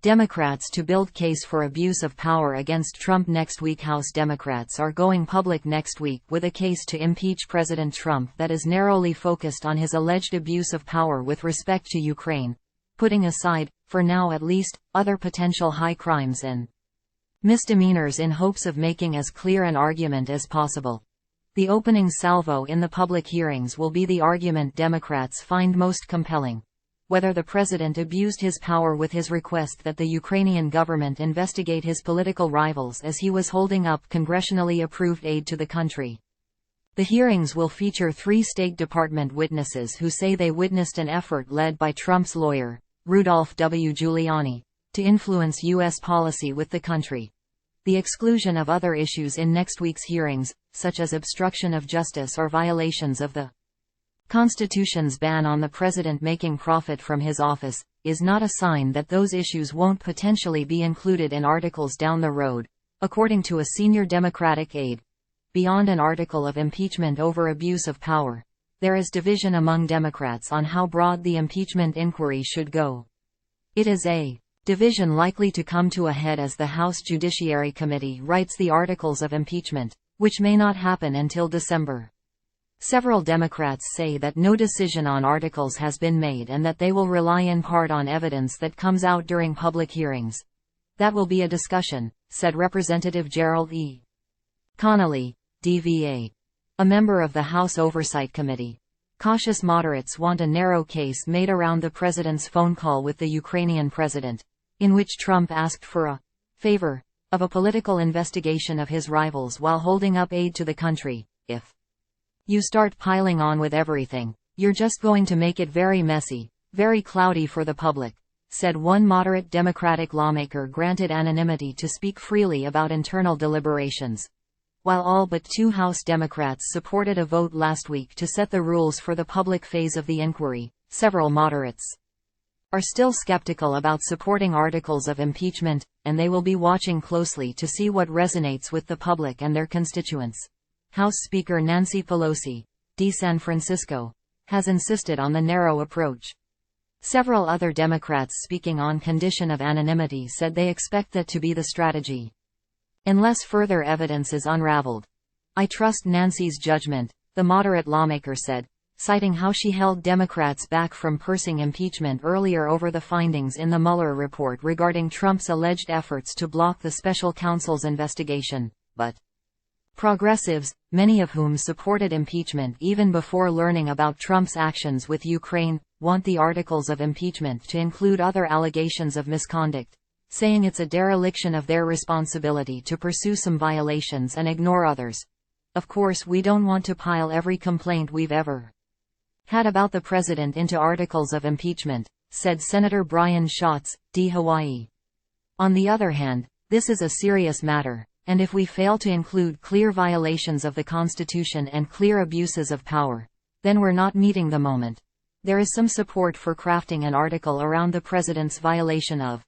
Democrats to build case for abuse of power against Trump next week. House Democrats are going public next week with a case to impeach President Trump that is narrowly focused on his alleged abuse of power with respect to Ukraine, putting aside, for now at least, other potential high crimes and misdemeanors in hopes of making as clear an argument as possible. The opening salvo in the public hearings will be the argument Democrats find most compelling: whether the president abused his power with his request that the Ukrainian government investigate his political rivals as he was holding up congressionally approved aid to the country. The hearings will feature 3 State Department witnesses who say they witnessed an effort led by Trump's lawyer, Rudolph W. Giuliani, to influence U.S. policy with the country. The exclusion of other issues in next week's hearings, such as obstruction of justice or violations of the Constitution's ban on the president making profit from his office, is not a sign that those issues won't potentially be included in articles down the road, according to a senior Democratic aide. Beyond an article of impeachment over abuse of power, there is division among Democrats on how broad the impeachment inquiry should go. It is a division likely to come to a head as the House Judiciary Committee writes the articles of impeachment, which may not happen until December. Several Democrats say that no decision on articles has been made and that they will rely in part on evidence that comes out during public hearings. That will be a discussion, said Representative Gerald E. Connolly, DVA, a member of the House Oversight Committee. Cautious moderates want a narrow case made around the president's phone call with the Ukrainian president, in which Trump asked for a favor of a political investigation of his rivals while holding up aid to the country. If you start piling on with everything, you're just going to make it very messy, very cloudy for the public, said one moderate Democratic lawmaker granted anonymity to speak freely about internal deliberations. While all but 2 House Democrats supported a vote last week to set the rules for the public phase of the inquiry, several moderates are still skeptical about supporting articles of impeachment, and they will be watching closely to see what resonates with the public and their constituents. House Speaker Nancy Pelosi, D. San Francisco, has insisted on the narrow approach. Several other Democrats speaking on condition of anonymity said they expect that to be the strategy unless further evidence is unraveled. I trust Nancy's judgment, the moderate lawmaker said, citing how she held Democrats back from pursuing impeachment earlier over the findings in the Mueller report regarding Trump's alleged efforts to block the special counsel's investigation. But progressives, many of whom supported impeachment even before learning about Trump's actions with Ukraine, want the articles of impeachment to include other allegations of misconduct, saying it's a dereliction of their responsibility to pursue some violations and ignore others. Of course, we don't want to pile every complaint we've ever had about the president into articles of impeachment, said Senator Brian Schatz, D. Hawaii. On the other hand, this is a serious matter, and if we fail to include clear violations of the Constitution and clear abuses of power, then we're not meeting the moment. There is some support for crafting an article around the president's violation of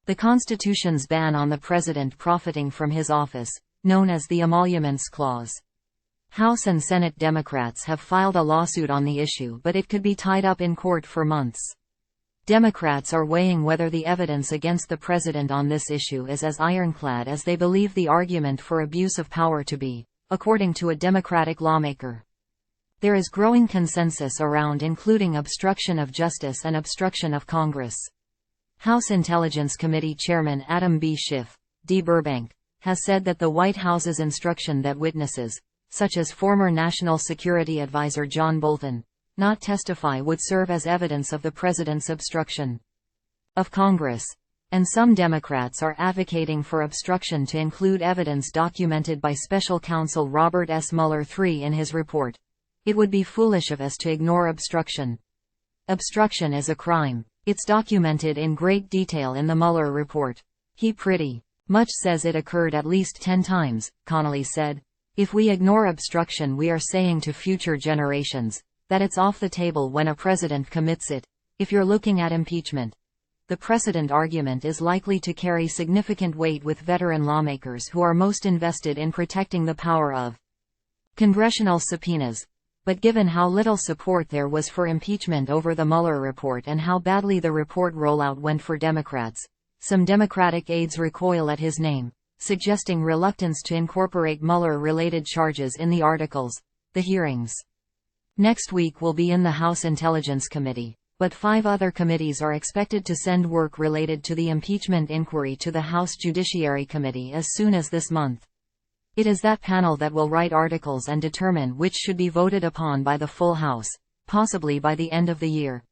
the Constitution's ban on the president profiting from his office, known as the Emoluments Clause. House and Senate Democrats have filed a lawsuit on the issue, but it could be tied up in court for months. Democrats are weighing whether the evidence against the president on this issue is as ironclad as they believe the argument for abuse of power to be, according to a Democratic lawmaker. There is growing consensus around including obstruction of justice and obstruction of Congress. House Intelligence Committee Chairman Adam B. Schiff, D. Burbank, has said that the White House's instruction that witnesses, such as former National Security Advisor John Bolton, not testify would serve as evidence of the president's obstruction of Congress. And some Democrats are advocating for obstruction to include evidence documented by Special Counsel Robert S. Mueller III in his report. It would be foolish of us to ignore obstruction. Obstruction is a crime. It's documented in great detail in the Mueller report. He pretty much says it occurred at least 10 times, Connolly said. If we ignore obstruction, we are saying to future generations that it's off the table when a president commits it. If you're looking at impeachment, the precedent argument is likely to carry significant weight with veteran lawmakers who are most invested in protecting the power of congressional subpoenas. But given how little support there was for impeachment over the Mueller report and how badly the report rollout went for Democrats, Some Democratic aides recoil at his name, suggesting reluctance to incorporate Mueller-related charges in the articles. The hearings next week will be in the House Intelligence Committee, but 5 other committees are expected to send work related to the impeachment inquiry to the House Judiciary Committee as soon as this month. It is that panel that will write articles and determine which should be voted upon by the full House, possibly by the end of the year.